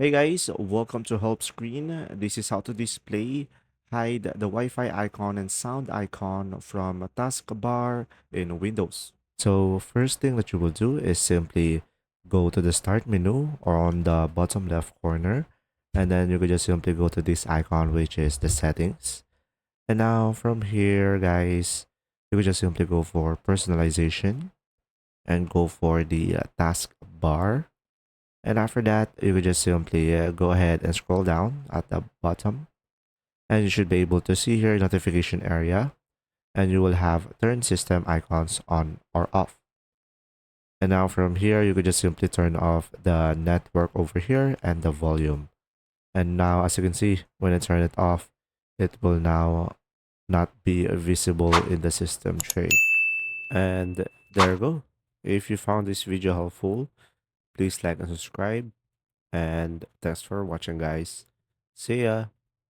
Hey guys, welcome to Help Screen. This is how to hide the Wi-Fi icon and sound icon from a taskbar in Windows. So first thing that you will do is simply go to the start menu or on the bottom left corner, and then you could just simply go to this icon, which is the settings. And now from here, guys, you could just simply go for personalization and go for the taskbar. And after that, you would just simply go ahead and scroll down at the bottom. And you should be able to see here notification area. And you will have turn system icons on or off. And now from here, you could just simply turn off the network over here and the volume. And now, as you can see, when I turn it off, it will now not be visible in the system tray. And there you go. If you found this video helpful, please like and subscribe. And thanks for watching, guys. See ya.